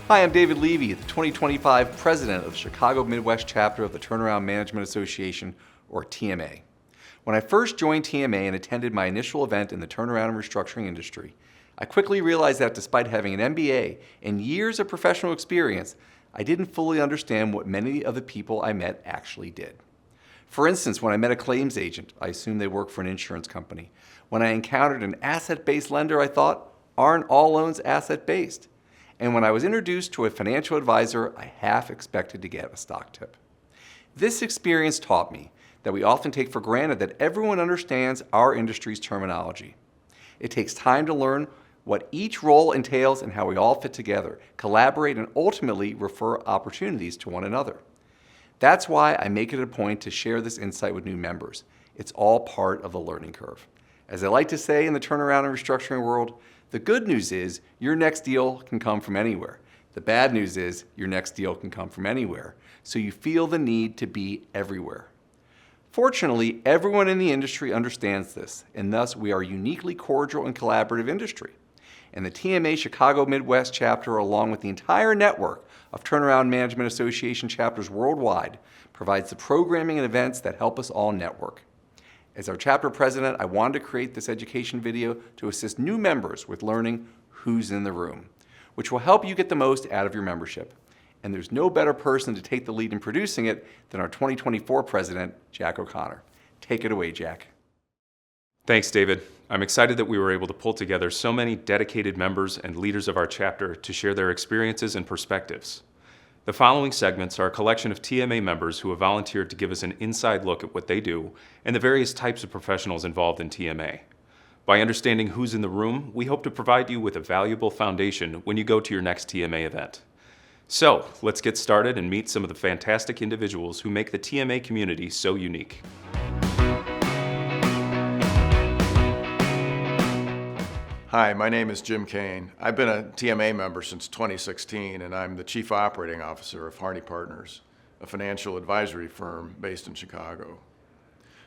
Hi, I'm David Levy, the 2025 President of the Chicago Midwest Chapter of the Turnaround Management Association, or TMA. When I first joined TMA and attended my initial event in the turnaround and restructuring industry, I quickly realized that despite having an MBA and years of professional experience, I didn't fully understand what many of the people I met actually did. For instance, when I met a claims agent, I assumed they worked for an insurance company. When I encountered an asset-based lender, I thought, aren't all loans asset-based? And when I was introduced to a financial advisor, I half expected to get a stock tip. This experience taught me that we often take for granted that everyone understands our industry's terminology. It takes time to learn what each role entails and how we all fit together, collaborate, and ultimately refer opportunities to one another. That's why I make it a point to share this insight with new members. It's all part of the learning curve. As I like to say in the turnaround and restructuring world, the good news is your next deal can come from anywhere. The bad news is your next deal can come from anywhere, so you feel the need to be everywhere. Fortunately, everyone in the industry understands this, and thus we are a uniquely cordial and collaborative industry. And the TMA Chicago Midwest chapter, along with the entire network of Turnaround Management Association chapters worldwide, provides the programming and events that help us all network. As our chapter president, I wanted to create this education video to assist new members with learning who's in the room, which will help you get the most out of your membership. And there's no better person to take the lead in producing it than our 2024 president, Jack O'Connor. Take it away, Jack. Thanks, David. I'm excited that we were able to pull together so many dedicated members and leaders of our chapter to share their experiences and perspectives. The following segments are a collection of TMA members who have volunteered to give us an inside look at what they do and the various types of professionals involved in TMA. By understanding who's in the room, we hope to provide you with a valuable foundation when you go to your next TMA event. So, let's get started and meet some of the fantastic individuals who make the TMA community so unique. Hi, my name is Jim Kane. I've been a TMA member since 2016, and I'm the Chief Operating Officer of Harney Partners, a financial advisory firm based in Chicago.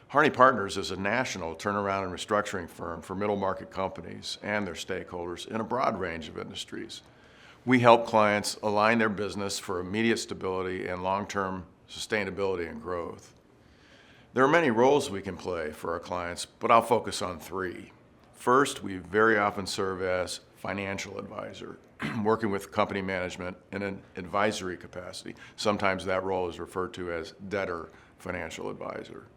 Harney Partners is a national turnaround and restructuring firm for middle market companies and their stakeholders in a broad range of industries. We help clients align their business for immediate stability and long-term sustainability and growth. There are many roles we can play for our clients, but I'll focus on three. First, we very often serve as financial advisor, working with company management in an advisory capacity. Sometimes that role is referred to as debtor financial advisor.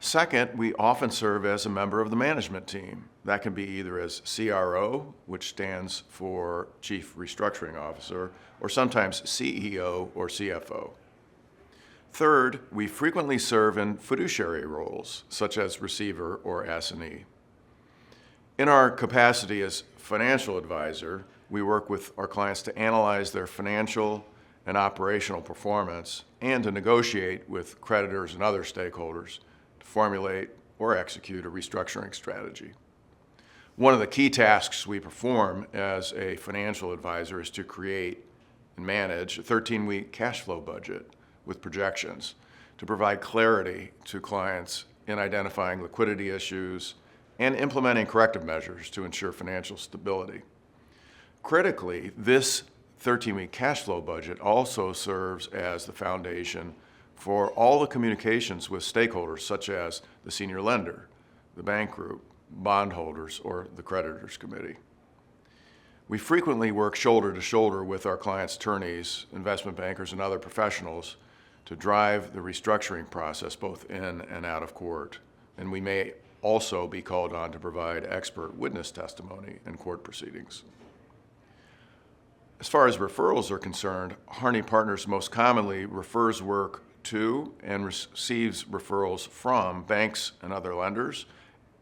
Second, we often serve as a member of the management team. That can be either as CRO, which stands for Chief Restructuring Officer, or sometimes CEO or CFO. Third, we frequently serve in fiduciary roles, such as receiver or assignee. In our capacity as financial advisor, we work with our clients to analyze their financial and operational performance and to negotiate with creditors and other stakeholders to formulate or execute a restructuring strategy. One of the key tasks we perform as a financial advisor is to create and manage a 13-week cash flow budget with projections to provide clarity to clients in identifying liquidity issues and implementing corrective measures to ensure financial stability. Critically, this 13-week cash flow budget also serves as the foundation for all the communications with stakeholders such as the senior lender, the bank group, bondholders, or the creditors committee. We frequently work shoulder to shoulder with our clients' attorneys, investment bankers, and other professionals to drive the restructuring process both in and out of court. And we may also be called on to provide expert witness testimony in court proceedings. As far as referrals are concerned, Harney Partners most commonly refers work to and receives referrals from banks and other lenders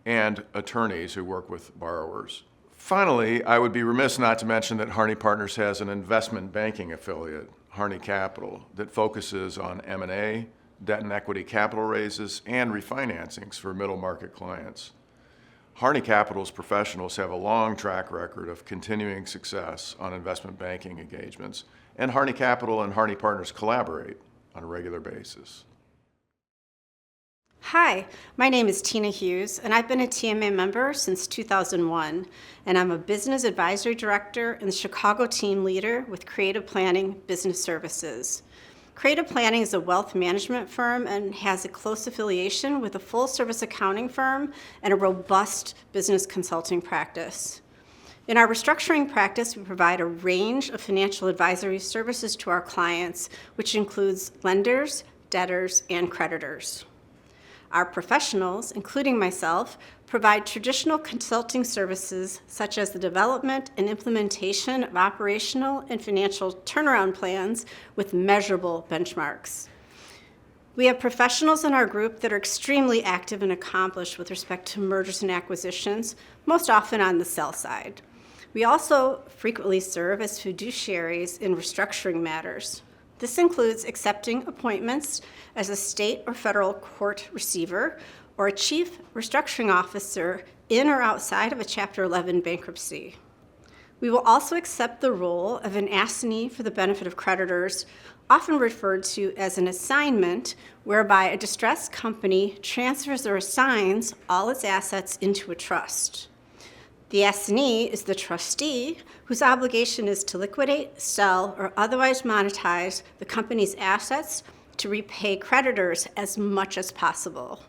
and attorneys who work with borrowers. Finally, I would be remiss not to mention that Harney Partners has an investment banking affiliate, Harney Capital, that focuses on M&A, debt and equity capital raises, and refinancings for middle market clients. Harney Capital's professionals have a long track record of continuing success on investment banking engagements, and Harney Capital and Harney Partners collaborate on a regular basis. Hi, my name is Tina Hughes, and I've been a TMA member since 2001, and I'm a Business Advisory Director and the Chicago Team Leader with Creative Planning Business Services. Creative Planning is a wealth management firm and has a close affiliation with a full-service accounting firm and a robust business consulting practice. In our restructuring practice, we provide a range of financial advisory services to our clients, which includes lenders, debtors, and creditors. Our professionals, including myself, provide traditional consulting services such as the development and implementation of operational and financial turnaround plans with measurable benchmarks. We have professionals in our group that are extremely active and accomplished with respect to mergers and acquisitions, most often on the sell side. We also frequently serve as fiduciaries in restructuring matters. This includes accepting appointments as a state or federal court receiver or a chief restructuring officer in or outside of a Chapter 11 bankruptcy. We will also accept the role of an assignee for the benefit of creditors, often referred to as an assignment, whereby a distressed company transfers or assigns all its assets into a trust. The assignee is the trustee, whose obligation is to liquidate, sell, or otherwise monetize the company's assets to repay creditors as much as possible.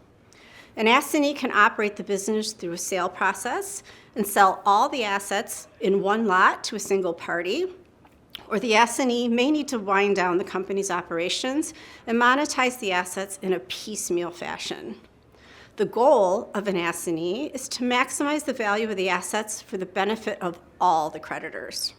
An assignee can operate the business through a sale process and sell all the assets in one lot to a single party, or the assignee may need to wind down the company's operations and monetize the assets in a piecemeal fashion. The goal of an assignee is to maximize the value of the assets for the benefit of all the creditors.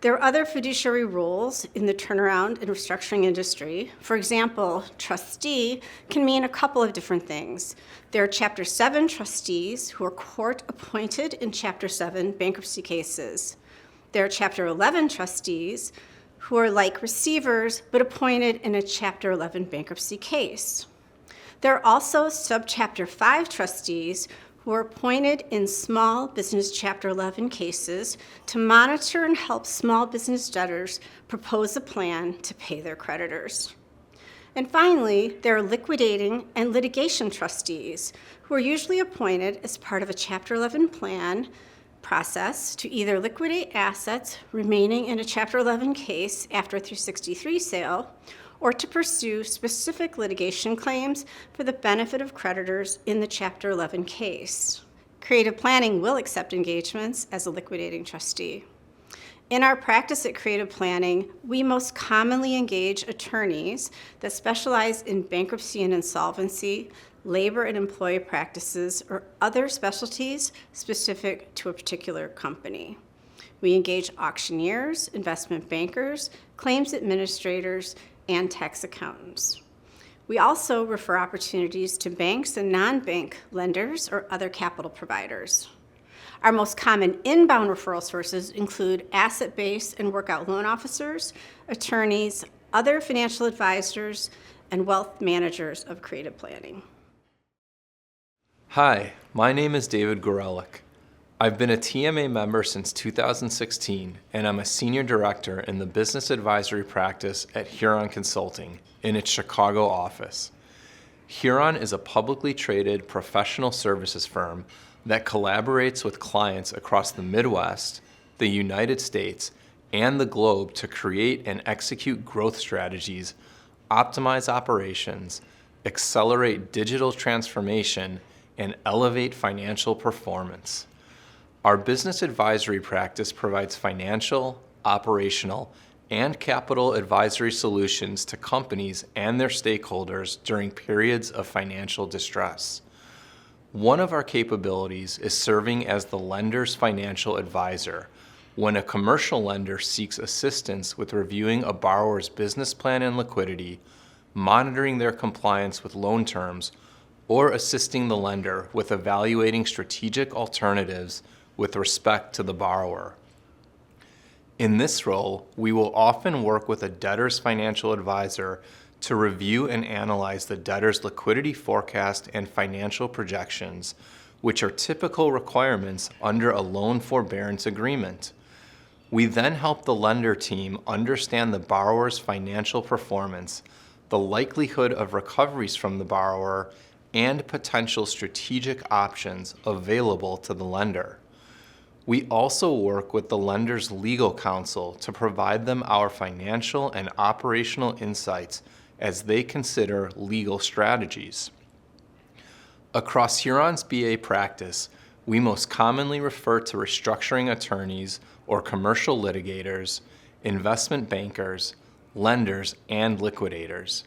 There are other fiduciary roles in the turnaround and restructuring industry. For example, trustee can mean a couple of different things. There are Chapter 7 trustees who are court-appointed in Chapter 7 bankruptcy cases. There are Chapter 11 trustees who are like receivers but appointed in a Chapter 11 bankruptcy case. There are also Subchapter 5 trustees who are appointed in small business Chapter 11 cases to monitor and help small business debtors propose a plan to pay their creditors. And finally, there are liquidating and litigation trustees who are usually appointed as part of a Chapter 11 plan process to either liquidate assets remaining in a Chapter 11 case after a 363 sale, or to pursue specific litigation claims for the benefit of creditors in the Chapter 11 case. Creative Planning will accept engagements as a liquidating trustee. In our practice at Creative Planning, we most commonly engage attorneys that specialize in bankruptcy and insolvency, labor and employee practices, or other specialties specific to a particular company. We engage auctioneers, investment bankers, claims administrators, and tax accountants. We also refer opportunities to banks and non-bank lenders or other capital providers. Our most common inbound referral sources include asset-based and workout loan officers, attorneys, other financial advisors, and wealth managers of Creative Planning. Hi, my name is David Gorelick. I've been a TMA member since 2016, and I'm a senior director in the business advisory practice at Huron Consulting in its Chicago office. Huron is a publicly traded professional services firm that collaborates with clients across the Midwest, the United States, and the globe to create and execute growth strategies, optimize operations, accelerate digital transformation, and elevate financial performance. Our business advisory practice provides financial, operational, and capital advisory solutions to companies and their stakeholders during periods of financial distress. One of our capabilities is serving as the lender's financial advisor when a commercial lender seeks assistance with reviewing a borrower's business plan and liquidity, monitoring their compliance with loan terms, or assisting the lender with evaluating strategic alternatives with respect to the borrower. In this role, we will often work with a debtor's financial advisor to review and analyze the debtor's liquidity forecast and financial projections, which are typical requirements under a loan forbearance agreement. We then help the lender team understand the borrower's financial performance the likelihood of recoveries from the borrower, and potential strategic options available to the lender. We also work with the lender's legal counsel to provide them our financial and operational insights as they consider legal strategies. Across Huron's BA practice, we most commonly refer to restructuring attorneys or commercial litigators, investment bankers, lenders, and liquidators.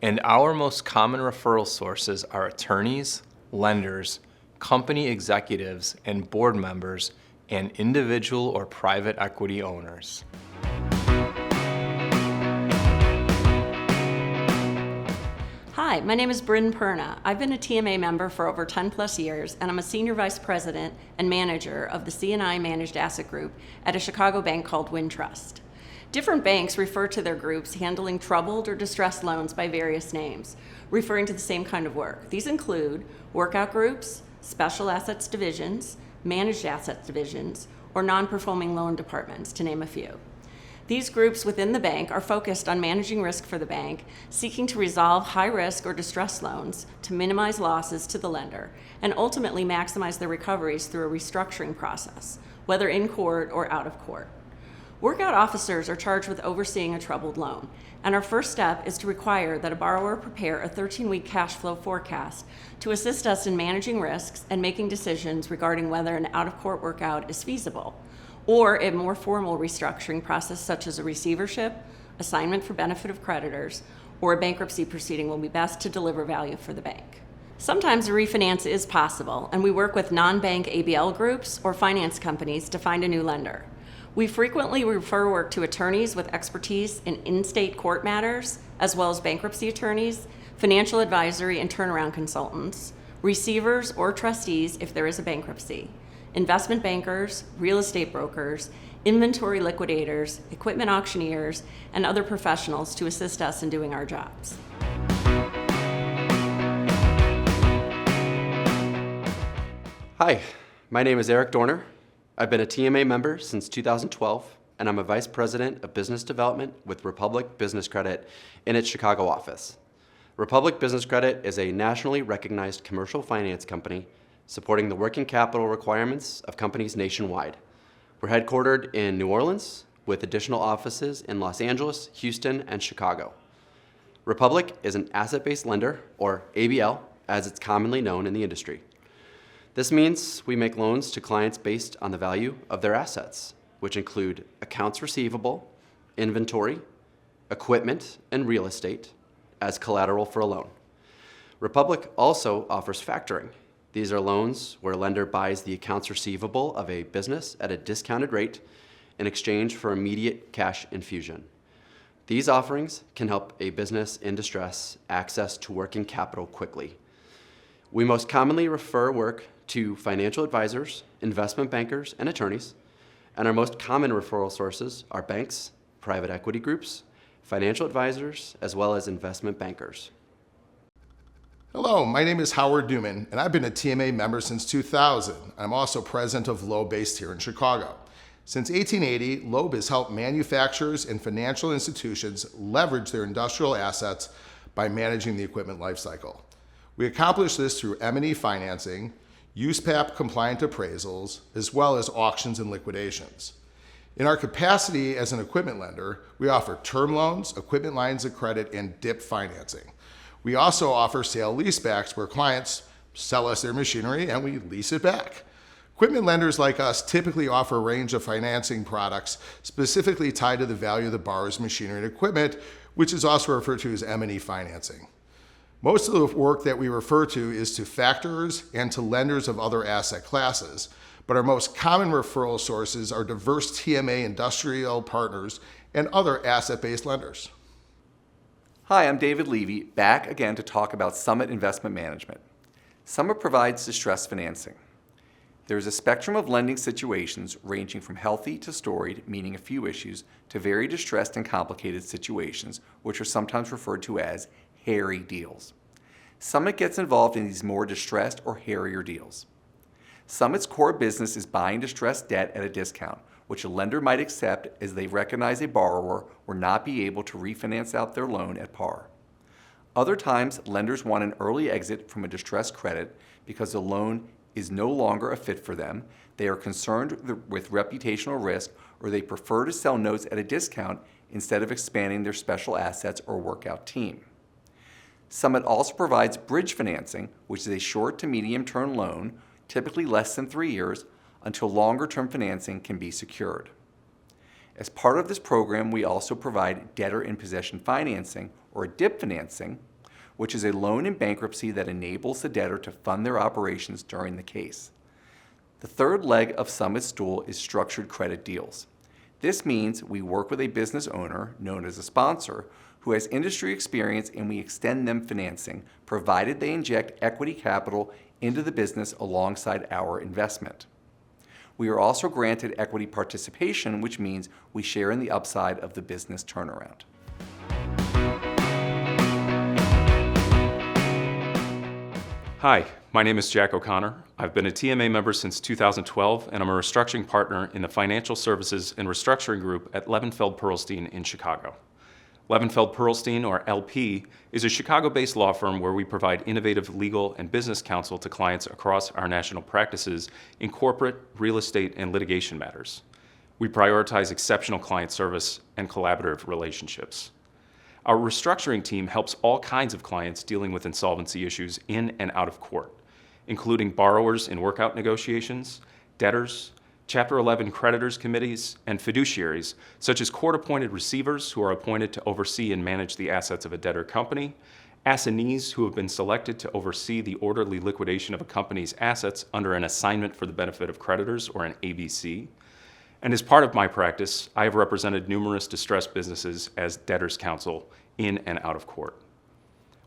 And our most common referral sources are attorneys, lenders, company executives and board members, and individual or private equity owners. Hi, my name is Bryn Perna. I've been a TMA member for over 10 plus years, and I'm a senior vice president and manager of the C&I Managed Asset Group at a Chicago bank called Wintrust. Different banks refer to their groups handling troubled or distressed loans by various names, referring to the same kind of work. These include workout groups, special assets divisions, managed assets divisions, or non-performing loan departments, to name a few. These groups within the bank are focused on managing risk for the bank, seeking to resolve high-risk or distressed loans to minimize losses to the lender, and ultimately maximize their recoveries through a restructuring process, whether in court or out of court. Workout officers are charged with overseeing a troubled loan, and our first step is to require that a borrower prepare a 13-week cash flow forecast to assist us in managing risks and making decisions regarding whether an out-of-court workout is feasible, or a more formal restructuring process such as a receivership, assignment for benefit of creditors, or a bankruptcy proceeding will be best to deliver value for the bank. Sometimes a refinance is possible, and we work with non-bank ABL groups or finance companies to find a new lender. We frequently refer work to attorneys with expertise in in-state court matters, as well as bankruptcy attorneys, financial advisory and turnaround consultants, receivers or trustees if there is a bankruptcy, investment bankers, real estate brokers, inventory liquidators, equipment auctioneers, and other professionals to assist us in doing our jobs. Hi, my name is Eric Dorner. I've been a TMA member since 2012, and I'm a Vice President of Business Development with Republic Business Credit in its Chicago office. Republic Business Credit is a nationally recognized commercial finance company supporting the working capital requirements of companies nationwide. We're headquartered in New Orleans with additional offices in Los Angeles, Houston, and Chicago. Republic is an asset-based lender, or ABL, as it's commonly known in the industry. This means we make loans to clients based on the value of their assets, which include accounts receivable, inventory, equipment, and real estate as collateral for a loan. Republic also offers factoring. These are loans where a lender buys the accounts receivable of a business at a discounted rate in exchange for immediate cash infusion. These offerings can help a business in distress access to working capital quickly. We most commonly refer work to financial advisors, investment bankers, and attorneys, and our most common referral sources are banks, private equity groups, financial advisors, as well as investment bankers. Hello, my name is Howard Newman, and I've been a TMA member since 2000. I'm also president of Loeb based here in Chicago. Since 1880, Loeb has helped manufacturers and financial institutions leverage their industrial assets by managing the equipment lifecycle. We accomplish this through M&E financing, USPAP compliant appraisals, as well as auctions and liquidations. In our capacity as an equipment lender, we offer term loans, equipment lines of credit, and DIP financing. We also offer sale leasebacks where clients sell us their machinery and we lease it back. Equipment lenders like us typically offer a range of financing products specifically tied to the value of the borrower's machinery and equipment, which is also referred to as M&E financing. Most of the work that we refer to is to factorers and to lenders of other asset classes, but our most common referral sources are diverse TMA industrial partners and other asset-based lenders. Hi, I'm David Levy, back again to talk about Summit Investment Management. Summit provides distressed financing. There is a spectrum of lending situations ranging from healthy to storied, meaning a few issues, to very distressed and complicated situations, which are sometimes referred to as hairy deals. Summit gets involved in these more distressed or hairier deals. Summit's core business is buying distressed debt at a discount, which a lender might accept as they recognize a borrower will not be able to refinance out their loan at par. Other times, lenders want an early exit from a distressed credit because the loan is no longer a fit for them, they are concerned with reputational risk, or they prefer to sell notes at a discount instead of expanding their special assets or workout team. Summit also provides bridge financing, which is a short to medium-term loan, typically less than 3 years, until longer-term financing can be secured. As part of this program, we also provide debtor-in-possession financing, or DIP financing, which is a loan in bankruptcy that enables the debtor to fund their operations during the case. The third leg of Summit's stool is structured credit deals. This means we work with a business owner, known as a sponsor, who has industry experience, and we extend them financing, provided they inject equity capital into the business alongside our investment. We are also granted equity participation, which means we share in the upside of the business turnaround. Hi, my name is Jack O'Connor. I've been a TMA member since 2012, and I'm a restructuring partner in the Financial Services and Restructuring Group at Levenfeld Perlstein in Chicago. Levenfeld Perlstein, or LP, is a Chicago-based law firm where we provide innovative legal and business counsel to clients across our national practices in corporate, real estate, and litigation matters. We prioritize exceptional client service and collaborative relationships. Our restructuring team helps all kinds of clients dealing with insolvency issues in and out of court, including borrowers in workout negotiations, debtors, Chapter 11 creditors committees, and fiduciaries, such as court-appointed receivers who are appointed to oversee and manage the assets of a debtor company, assignees who have been selected to oversee the orderly liquidation of a company's assets under an assignment for the benefit of creditors, or an ABC. And as part of my practice, I have represented numerous distressed businesses as debtors counsel in and out of court.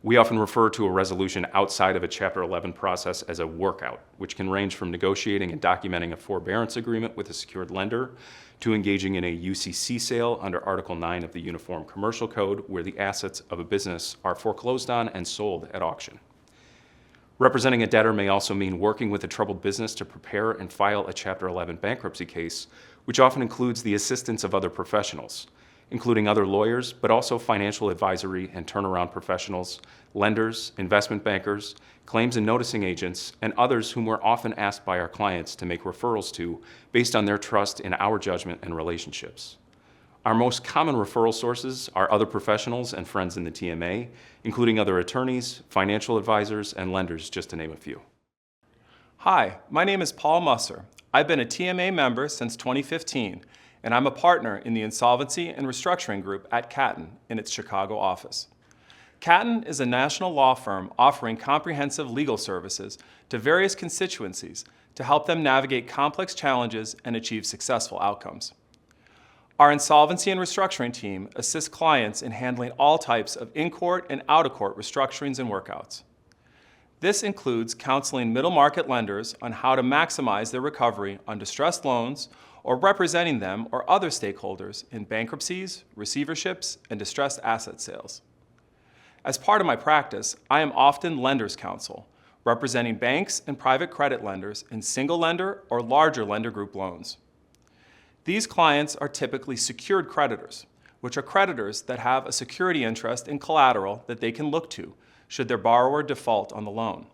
We often refer to a resolution outside of a Chapter 11 process as a workout, which can range from negotiating and documenting a forbearance agreement with a secured lender to engaging in a UCC sale under Article 9 of the Uniform Commercial Code, where the assets of a business are foreclosed on and sold at auction. Representing a debtor may also mean working with a troubled business to prepare and file a Chapter 11 bankruptcy case, which often includes the assistance of other professionals, including other lawyers, but also financial advisory and turnaround professionals, lenders, investment bankers, claims and noticing agents, and others whom we're often asked by our clients to make referrals to based on their trust in our judgment and relationships. Our most common referral sources are other professionals and friends in the TMA, including other attorneys, financial advisors, and lenders, just to name a few. Hi, my name is Paul Musser. I've been a TMA member since 2015, and I'm a partner in the Insolvency and Restructuring Group at Catton in its Chicago office. Catton is a national law firm offering comprehensive legal services to various constituencies to help them navigate complex challenges and achieve successful outcomes. Our Insolvency and Restructuring team assists clients in handling all types of in-court and out-of-court restructurings and workouts. This includes counseling middle-market lenders on how to maximize their recovery on distressed loans, or representing them or other stakeholders in bankruptcies, receiverships, and distressed asset sales. As part of my practice, I am often lender's counsel, representing banks and private credit lenders in single lender or larger lender group loans. These clients are typically secured creditors, which are creditors that have a security interest in collateral that they can look to should their borrower default on the loan.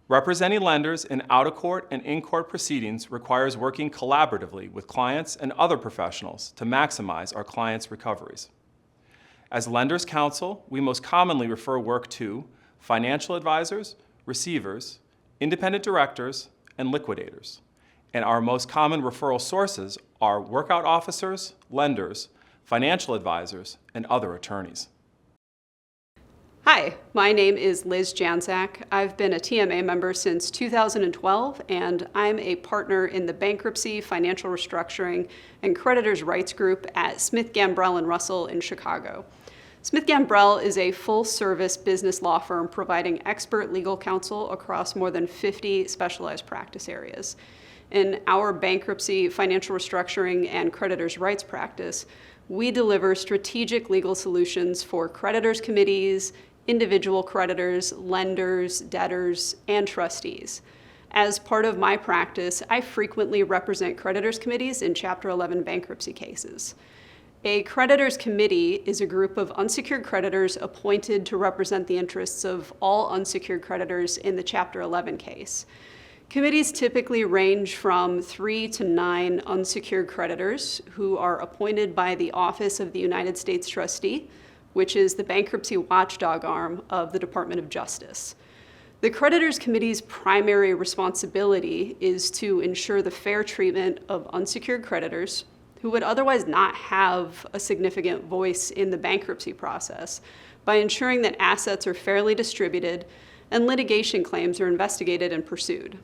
Representing lenders in out-of-court and in-court proceedings requires working collaboratively with clients and other professionals to maximize our clients' recoveries. As lenders counsel, we most commonly refer work to financial advisors, receivers, independent directors, and liquidators. And our most common referral sources are workout officers, lenders, financial advisors, and other attorneys. Hi, my name is Liz Janczak. I've been a TMA member since 2012, and I'm a partner in the Bankruptcy, Financial Restructuring, and Creditors' Rights Group at Smith Gambrell & Russell in Chicago. Smith Gambrell is a full-service business law firm providing expert legal counsel across more than 50 specialized practice areas. In our bankruptcy, financial restructuring, and creditors' rights practice, we deliver strategic legal solutions for creditors' committees, individual creditors, lenders, debtors, and trustees. As part of my practice, I frequently represent creditors' committees in Chapter 11 bankruptcy cases. A creditors committee is a group of unsecured creditors appointed to represent the interests of all unsecured creditors in the Chapter 11 case. Committees typically range from 3 to 9 unsecured creditors who are appointed by the Office of the United States Trustee, which is the bankruptcy watchdog arm of the Department of Justice. The creditors committee's primary responsibility is to ensure the fair treatment of unsecured creditors who would otherwise not have a significant voice in the bankruptcy process by ensuring that assets are fairly distributed and litigation claims are investigated and pursued.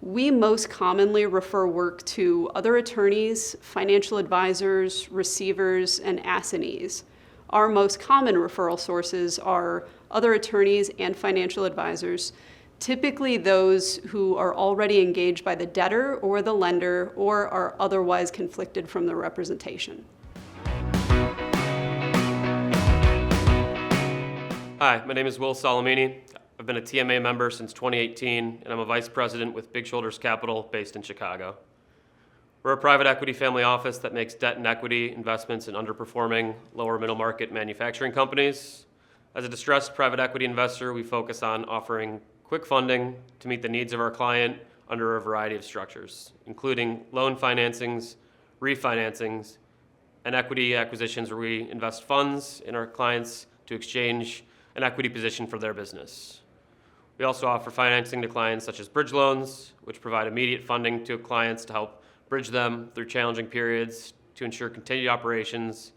We most commonly refer work to other attorneys, financial advisors, receivers, and assignees. Our most common referral sources are other attorneys and financial advisors, typically those who are already engaged by the debtor or the lender or are otherwise conflicted from the representation. Hi, my name is Will Salamini. I've been a TMA member since 2018, and I'm a vice president with Big Shoulders Capital based in Chicago. We're a private equity family office that makes debt and equity investments in underperforming lower middle market manufacturing companies. As a distressed private equity investor, we focus on offering quick funding to meet the needs of our client under a variety of structures, including loan financings, refinancings, and equity acquisitions where we invest funds in our clients to exchange an equity position for their business. We also offer financing to clients such as bridge loans, which provide immediate funding to clients to help bridge them through challenging periods to ensure continued operations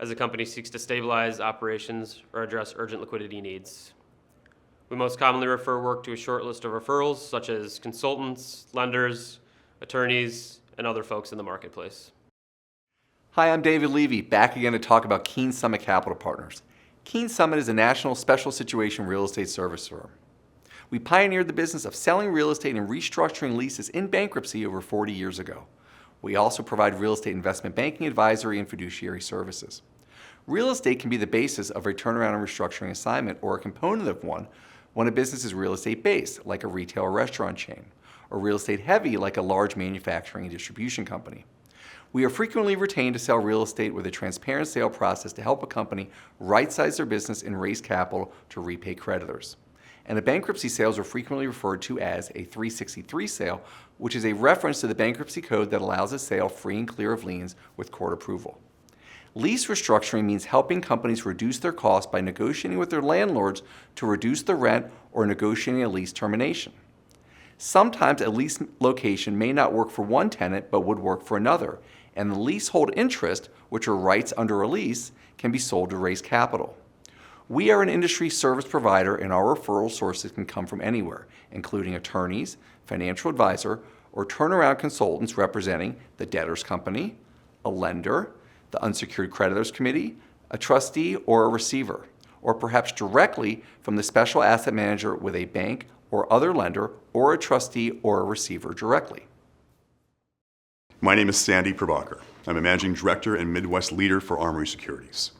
as the company seeks to stabilize operations or address urgent liquidity needs. We most commonly refer work to a short list of referrals, such as consultants, lenders, attorneys, and other folks in the marketplace. Hi, I'm David Levy, back again to talk about Keene Summit Capital Partners. Keene Summit is a national special situation real estate service firm. We pioneered the business of selling real estate and restructuring leases in bankruptcy over 40 years ago. We also provide real estate investment banking, advisory, and fiduciary services. Real estate can be the basis of a turnaround and restructuring assignment or a component of one when a business is real estate based, like a retail or restaurant chain, or real estate heavy, like a large manufacturing and distribution company. We are frequently retained to sell real estate with a transparent sale process to help a company right-size their business and raise capital to repay creditors. And the bankruptcy sales are frequently referred to as a 363 sale, which is a reference to the bankruptcy code that allows a sale free and clear of liens with court approval. Lease restructuring means helping companies reduce their costs by negotiating with their landlords to reduce the rent or negotiating a lease termination. Sometimes a lease location may not work for one tenant but would work for another, and the leasehold interest, which are rights under a lease, can be sold to raise capital. We are an industry service provider, and our referral sources can come from anywhere, including attorneys, financial advisor, or turnaround consultants representing the debtor's company, a lender, the unsecured creditors committee, a trustee, or a receiver, or perhaps directly from the special asset manager with a bank or other lender, or a trustee or a receiver directly. My name is Sandy Prabhakar. I'm a managing director and Midwest leader for Armory Securities.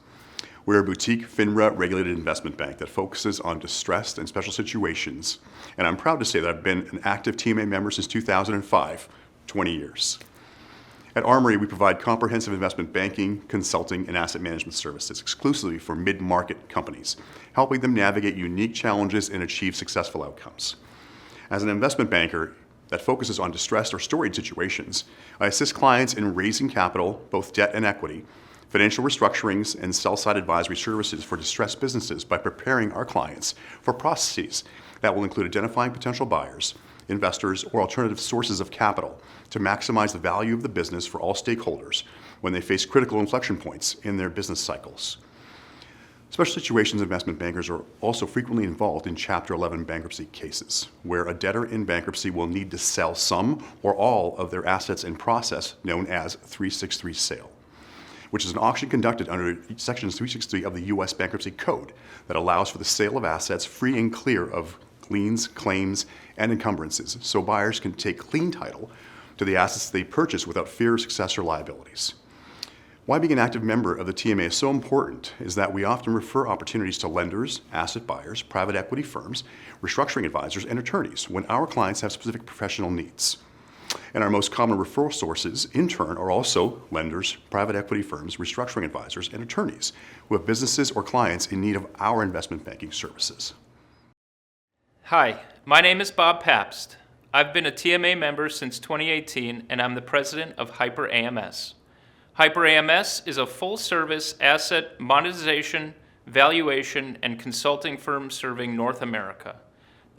We're a boutique FINRA regulated investment bank that focuses on distressed and special situations, and I'm proud to say that I've been an active TMA member since 2005, 20 years. At Armory, we provide comprehensive investment banking, consulting, and asset management services exclusively for mid-market companies, helping them navigate unique challenges and achieve successful outcomes. As an investment banker that focuses on distressed or storied situations, I assist clients in raising capital, both debt and equity, financial restructurings, and sell-side advisory services for distressed businesses by preparing our clients for processes that will include identifying potential buyers, investors, or alternative sources of capital to maximize the value of the business for all stakeholders when they face critical inflection points in their business cycles. Special situations investment bankers are also frequently involved in Chapter 11 bankruptcy cases, where a debtor in bankruptcy will need to sell some or all of their assets in process known as 363 sale, which is an auction conducted under Section 363 of the U.S. Bankruptcy Code that allows for the sale of assets free and clear of liens, claims, and encumbrances, so buyers can take clean title to the assets they purchase without fear of successor liabilities. Why being an active member of the TMA is so important is that we often refer opportunities to lenders, asset buyers, private equity firms, restructuring advisors, and attorneys when our clients have specific professional needs. And our most common referral sources, in turn, are also lenders, private equity firms, restructuring advisors, and attorneys who have businesses or clients in need of our investment banking services. Hi, my name is Bob Pabst. I've been a TMA member since 2018, and I'm the president of Hyper AMS. Hyper AMS is a full-service asset monetization, valuation, and consulting firm serving North America.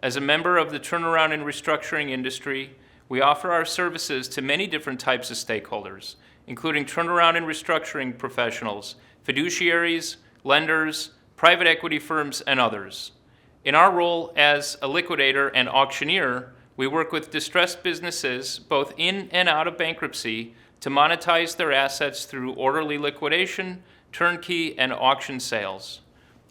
As a member of the turnaround and restructuring industry, we offer our services to many different types of stakeholders, including turnaround and restructuring professionals, fiduciaries, lenders, private equity firms, and others. In our role as a liquidator and auctioneer, we work with distressed businesses, both in and out of bankruptcy, to monetize their assets through orderly liquidation, turnkey, and auction sales.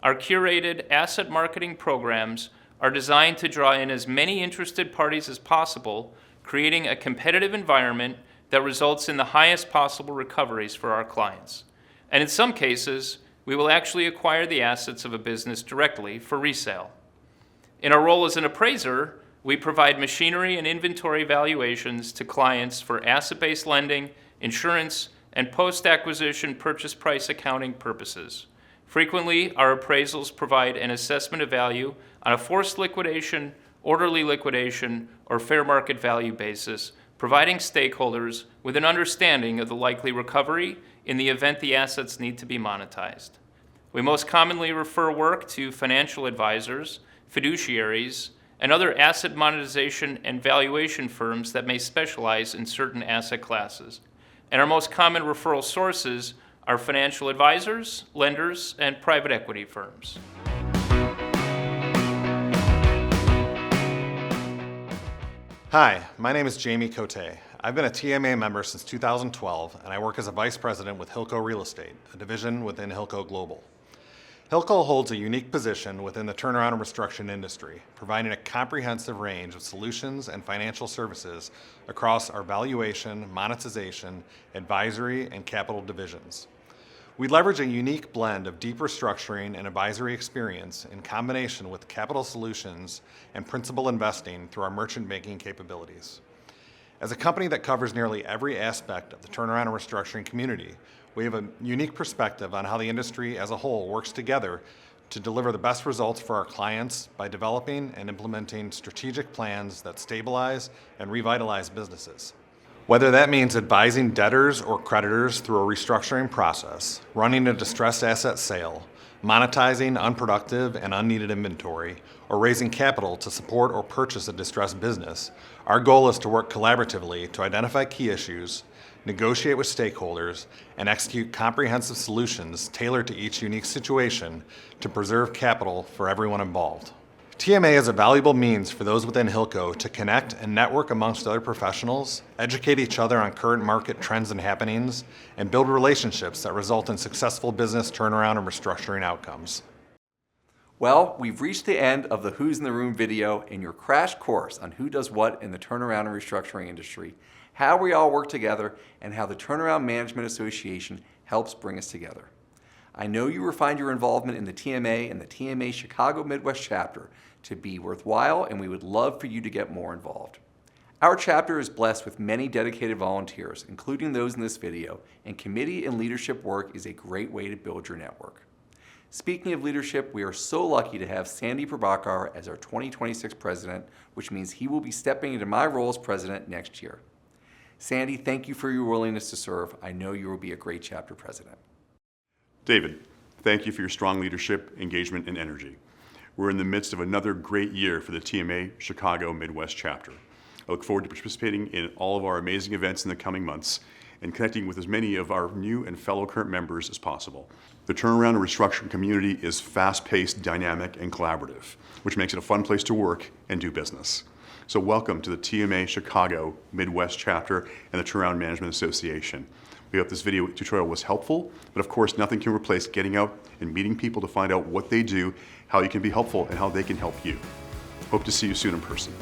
Our curated asset marketing programs are designed to draw in as many interested parties as possible, creating a competitive environment that results in the highest possible recoveries for our clients. And in some cases, we will actually acquire the assets of a business directly for resale. In our role as an appraiser, we provide machinery and inventory valuations to clients for asset-based lending, insurance, and post-acquisition purchase price accounting purposes. Frequently, our appraisals provide an assessment of value on a forced liquidation, orderly liquidation, or fair market value basis, providing stakeholders with an understanding of the likely recovery in the event the assets need to be monetized. We most commonly refer work to financial advisors, fiduciaries, and other asset monetization and valuation firms that may specialize in certain asset classes. And our most common referral sources are financial advisors, lenders, and private equity firms. Hi, my name is Jamie Cote. I've been a TMA member since 2012, and I work as a vice president with Hilco Real Estate, a division within Hilco Global. Hilco holds a unique position within the turnaround and restructuring industry, providing a comprehensive range of solutions and financial services across our valuation, monetization, advisory, and capital divisions. We leverage a unique blend of deep restructuring and advisory experience in combination with capital solutions and principal investing through our merchant banking capabilities. As a company that covers nearly every aspect of the turnaround and restructuring community, we have a unique perspective on how the industry as a whole works together to deliver the best results for our clients by developing and implementing strategic plans that stabilize and revitalize businesses. Whether that means advising debtors or creditors through a restructuring process, running a distressed asset sale, monetizing unproductive and unneeded inventory, or raising capital to support or purchase a distressed business, our goal is to work collaboratively to identify key issues, negotiate with stakeholders, and execute comprehensive solutions tailored to each unique situation to preserve capital for everyone involved. TMA is a valuable means for those within Hilco to connect and network amongst other professionals, educate each other on current market trends and happenings, and build relationships that result in successful business turnaround and restructuring outcomes. Well, we've reached the end of the Who's in the Room video and your crash course on who does what in the turnaround and restructuring industry, how we all work together, and how the Turnaround Management Association helps bring us together. I know you will find your involvement in the TMA and the TMA Chicago Midwest chapter to be worthwhile, and we would love for you to get more involved. Our chapter is blessed with many dedicated volunteers, including those in this video, and committee and leadership work is a great way to build your network. Speaking of leadership, we are so lucky to have Sandy Prabhakar as our 2026 president, which means he will be stepping into my role as president next year. Sandy, thank you for your willingness to serve. I know you will be a great chapter president. David, thank you for your strong leadership, engagement, and energy. We're in the midst of another great year for the TMA Chicago Midwest chapter. I look forward to participating in all of our amazing events in the coming months and connecting with as many of our new and fellow current members as possible. The turnaround and restructuring community is fast-paced, dynamic, and collaborative, which makes it a fun place to work and do business. So welcome to the TMA Chicago Midwest chapter and the Turnaround Management Association. We hope this video tutorial was helpful, but of course nothing can replace getting out and meeting people to find out what they do, how you can be helpful, and how they can help you. Hope to see you soon in person.